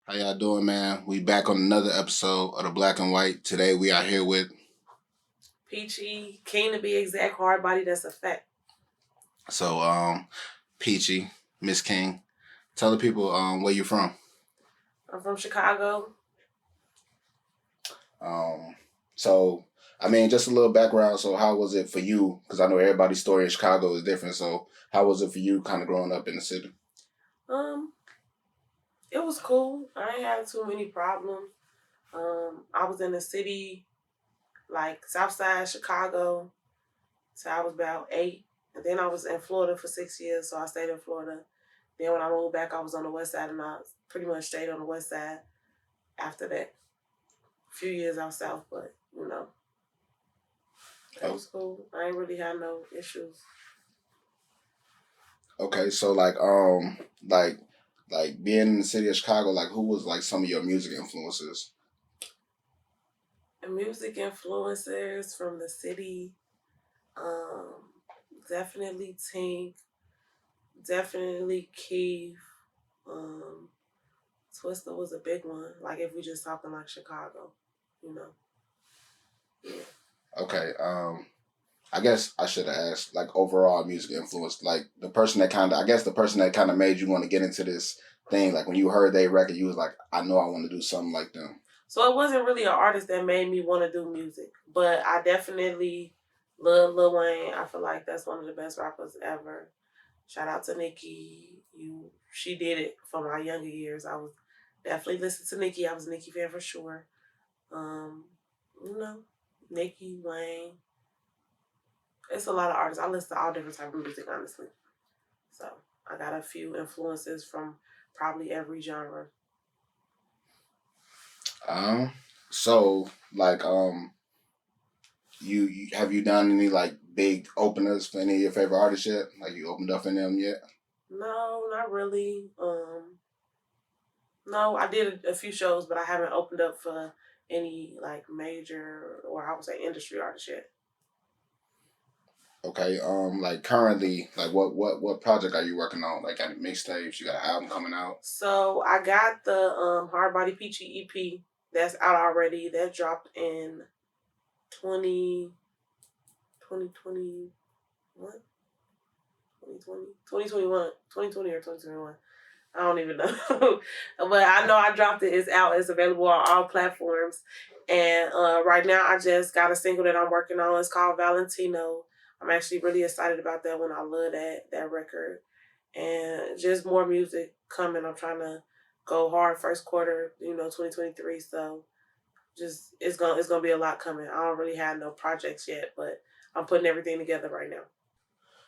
How y'all doing, man? We back on another episode of the Black and White. Today we are here with Peachy, King to be exact, hard body, that's a fact. Peachy, Miss King. Tell the people where you from. I'm from Chicago. Um, so just a little background. So how was it for you? Because I know everybody's story in Chicago is different. So how was it for you, kind of growing up in the city? Um, it was cool. I ain't had too many problems. I was in the city, like Southside Chicago, till I was about 8. And then I was in Florida for 6 years, so I stayed in Florida. Then when I moved back, I was on the west side, and I pretty much stayed on the west side after that. A few years out south, but it was cool. I ain't really had no issues. Okay, so like being in the city of Chicago, like who was like some of your music influences? And music influencers from the city, um, definitely Tink, definitely Keith. Um, Twister was a big one. Like if we just talking like Chicago, you know. Yeah. Okay, I guess I should have asked like overall music influence, like the person that kind of made you want to get into this thing. Like when you heard their record, you was like, I know I want to do something like them. So it wasn't really an artist that made me want to do music, but I definitely love Lil Wayne. I feel like that's one of the best rappers ever. Shout out to Nicki. She did it for my younger years. I was definitely listening to Nicki. I was a Nicki fan for sure. Um, you know, Nicki, Wayne. It's a lot of artists. I listen to all different type of music, honestly. So I got a few influences from probably every genre. Um, so like you have you done any like big openers for any of your favorite artists yet? Like you opened up in them yet? No, not really. No, I did a few shows, but I haven't opened up for any like major or I would say industry artists yet. Okay. Like currently, like what project are you working on? Like any mixtapes? You got an album coming out? So I got the Hard Body Peachy EP that's out already. That dropped in 20, 2020, what? 2020, 2021, 2020 or 2021. I don't even know. But I know I dropped it. It's out. It's available on all platforms. And right now I just got a single that I'm working on. It's called Valentino. I'm actually really excited about that one. I love that record. And just more music coming. I'm trying to go hard first quarter, 2023. So just it's gonna be a lot coming. I don't really have no projects yet, but I'm putting everything together right now.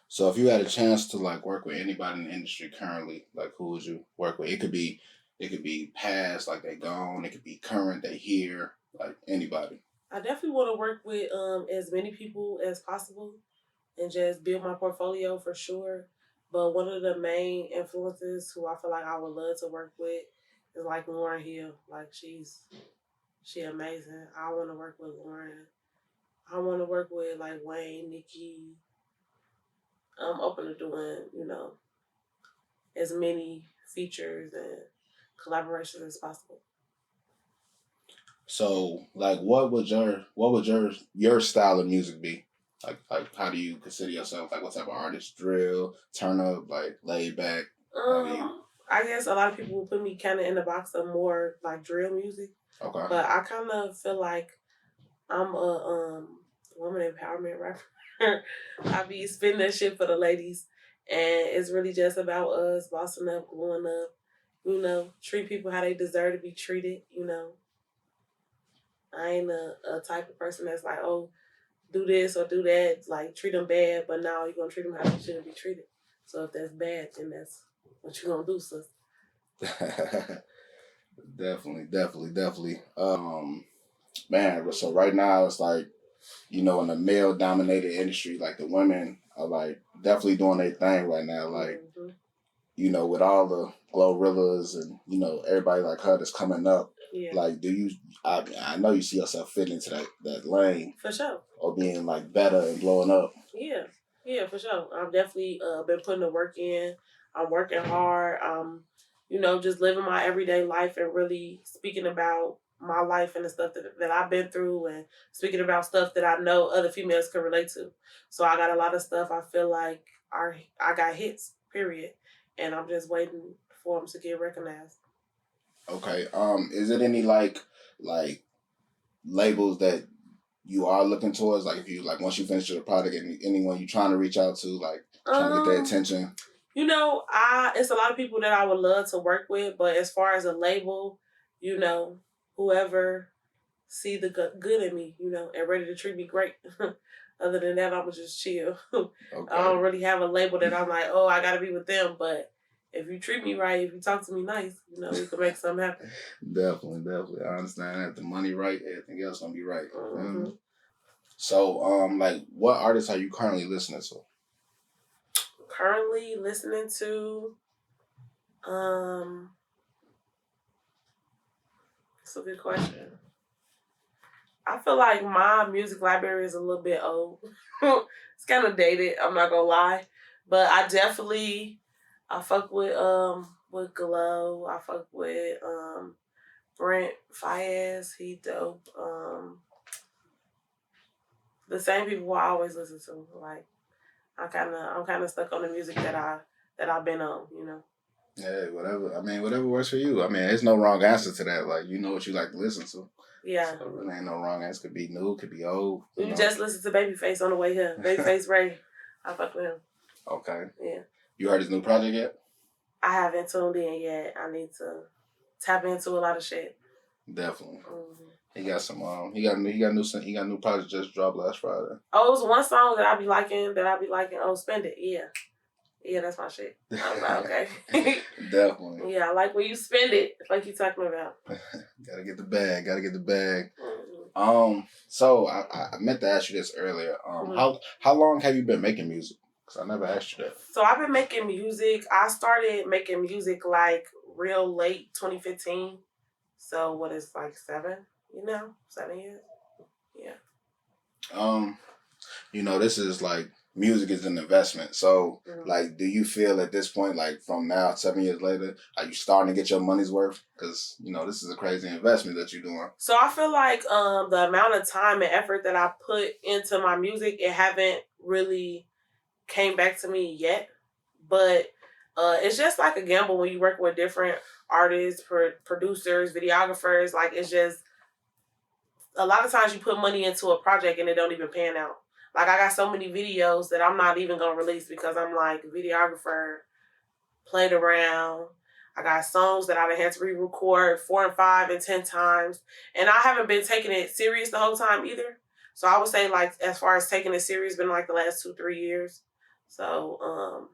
So if you had a chance to like work with anybody in the industry currently, like who would you work with? It could be past, like they gone. It could be current, they here, like anybody. I definitely want to work with as many people as possible and just build my portfolio for sure. But one of the main influences who I feel like I would love to work with is like Lauren Hill. Like she amazing. I want to work with Lauren. I want to work with like Wayne, Nicki. I'm open to doing as many features and collaborations as possible. So like what would your style of music be? Like how do you consider yourself? Like what type of artist? Drill, turn up, like laid back? How do you I guess a lot of people would put me kind of in the box of more like drill music, Okay. but I kind of feel like I'm a woman empowerment rapper. I be spinning that shit for the ladies, and it's really just about us bossing up, growing up. Treat people how they deserve to be treated. I ain't a type of person that's like, oh, do this or do that, like treat them bad, but now you're gonna treat them how they shouldn't be treated. So if that's bad, then that's what you gonna do, sis. Definitely. Man, so right now it's like, in the male dominated industry, like the women are like definitely doing their thing right now. Like, with all the Glorrillas and, everybody like her that's coming up. Yeah. Like, I know you see yourself fitting into that lane. For sure. Or being like better and blowing up. Yeah, for sure. I've definitely been putting the work in. I'm working hard. I'm, just living my everyday life and really speaking about my life and the stuff that I've been through and speaking about stuff that I know other females can relate to. So I got a lot of stuff I feel like I got hits, period. And I'm just waiting for them to get recognized. Okay. Is it any like labels that you are looking towards? Like if you like once you finish your project, anyone you trying to reach out to, like trying to get their attention? It's a lot of people that I would love to work with, but as far as a label, whoever see the good in me, and ready to treat me great. Other than that, I'm just chill. Okay. I don't really have a label that I'm like, oh, I gotta be with them. But if you treat me right, if you talk to me nice, we can make something happen. Definitely. I understand that. The money right, everything else gonna be right. Mm-hmm. So, like, what artists are you currently listening to? Currently listening to, it's a good question. I feel like my music library is a little bit old. It's kind of dated. I'm not gonna lie, but I fuck with Glow. I fuck with Brent Fayez. He dope. The same people I always listen to. Like I'm kind of stuck on the music that I've been on. Yeah, whatever. I mean, whatever works for you. I mean, there's no wrong answer to that. Like, you know what you like to listen to. Yeah. So, really ain't no wrong answer. Could be new, could be old. You just listen to Babyface on the way here. Babyface Ray. I fuck with him. Okay. Yeah. You heard his new project yet? I haven't tuned in yet. I need to tap into a lot of shit. Definitely. Mm-hmm. He got some. He got new project just dropped last Friday. Oh, it was one song that I be liking. Oh, Spend It. Yeah. Yeah, that's my shit. I'm like, okay. Definitely. Yeah, I like when you spend it, like you talking about. Gotta get the bag. Mm-hmm. So I meant to ask you this earlier. Mm-hmm. How long have you been making music? Because I never asked you that. So I've been making music. I started making music like real late 2015. So what is like 7? 7 years. Yeah. This is like music is an investment. So, mm-hmm. Like, do you feel at this point, like from now 7 years later, are you starting to get your money's worth? Because this is a crazy investment that you're doing. So I feel like the amount of time and effort that I put into my music, it haven't really came back to me yet. But it's just like a gamble when you work with different artists, producers, videographers. Like it's just a lot of times you put money into a project and it don't even pan out. Like I got so many videos that I'm not even gonna release because I'm like videographer, played around. I got songs that I had to re-record 4 and 5 and 10 times. And I haven't been taking it serious the whole time either. So I would say like as far as taking it serious, been like the last 2-3 years. So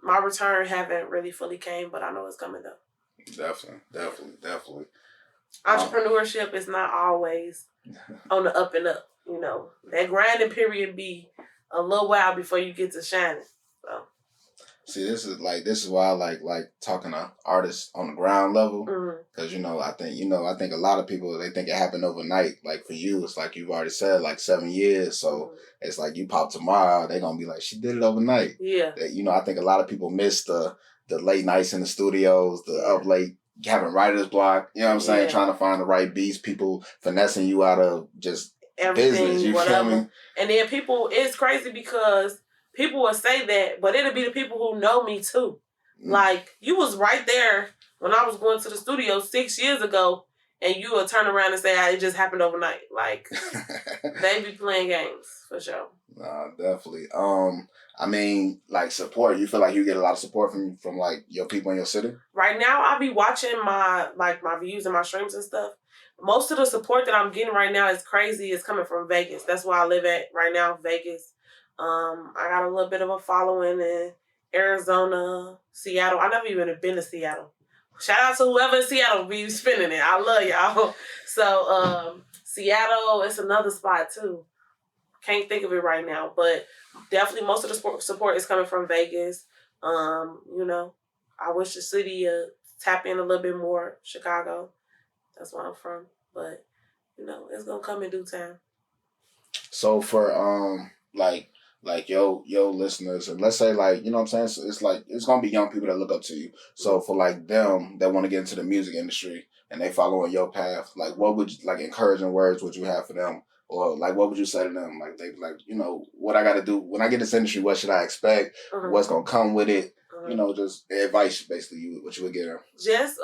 my return haven't really fully came, but I know it's coming though. Definitely. Entrepreneurship is not always on the up and up. That grinding period be a little while before you get to shining. So. See, this is why I like talking to artists on the ground level, because I think a lot of people, they think it happened overnight. Like for you, it's like you've already said, like 7 years, so it's like you pop tomorrow, they're gonna be like, she did it overnight. Yeah. I think a lot of people miss the late nights in the studios, the up late having writer's block. You know what I'm saying? Trying to find the right beats, people finessing you out of just everything, business. You feel me? And then it's crazy because people will say that, but it'll be the people who know me too. Like, you was right there when I was going to the studio 6 years ago, and you will turn around and say, it just happened overnight. Like, they be playing games, for sure. Nah, definitely. I mean, like, support. You feel like you get a lot of support from like, your people in your city? Right now, I be watching my views and my streams and stuff. Most of the support that I'm getting right now is crazy. It's coming from Vegas. That's where I live at right now, Vegas. I got a little bit of a following in Arizona, Seattle. I never even been to Seattle. Shout out to whoever in Seattle be spinning it. I love y'all. So Seattle, it's another spot too. Can't think of it right now, but definitely most of the support is coming from Vegas. I wish the city tap in a little bit more. Chicago, that's where I'm from. But it's gonna come in due time. So for like like yo listeners, and let's say like, you know what I'm saying, so it's like it's gonna be young people that look up to you. So for like them that want to get into the music industry and they following your path, like what would you, like encouraging words would you have for them? Or like what would you say to them? Like they like, you know, what I gotta do when I get this industry, what should I expect? What's gonna come with it? You know, just advice basically what you would give them. Just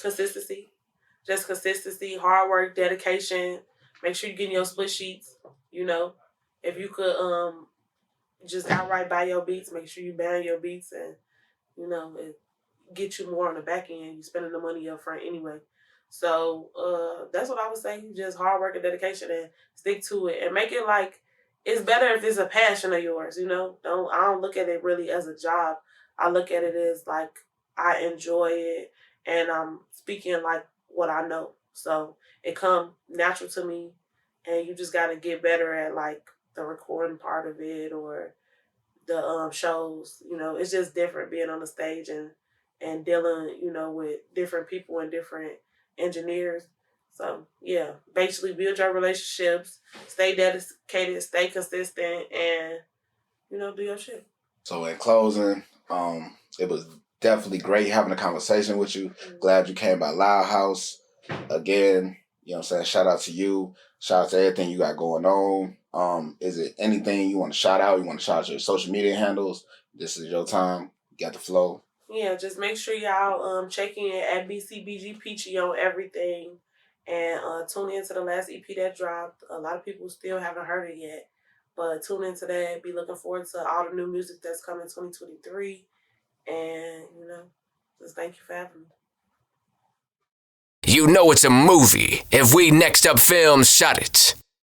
consistency. Just consistency, hard work, dedication. Make sure you're getting your split sheets. You know, if you could just outright buy your beats, make sure you buy your beats, and you know it get you more on the back end. You're spending the money up front anyway. So that's what I would say. Just hard work and dedication, and stick to it, and make it like it's better if it's a passion of yours. You know, I don't look at it really as a job. I look at it as like I enjoy it, and I'm speaking like what I know. So it come natural to me, and you just got to get better at like the recording part of it or the shows. You know, it's just different being on the stage and dealing, you know, with different people and different engineers. So yeah, basically build your relationships, stay dedicated, stay consistent, and you know, do your shit. So in closing, it was definitely great having a conversation with you. Glad you came by Loud House again. You know what I'm saying? Shout out to you. Shout out to everything you got going on. Is it anything you want to shout out? You want to shout out your social media handles? This is your time. You got the flow. Yeah, just make sure y'all check in at BCBG Peachy on everything, and tune into the last EP that dropped. A lot of people still haven't heard it yet, but tune into that. Be looking forward to all the new music that's coming 2023, and you know, just thank you for having me. You know it's a movie if We Next Up Films shot it.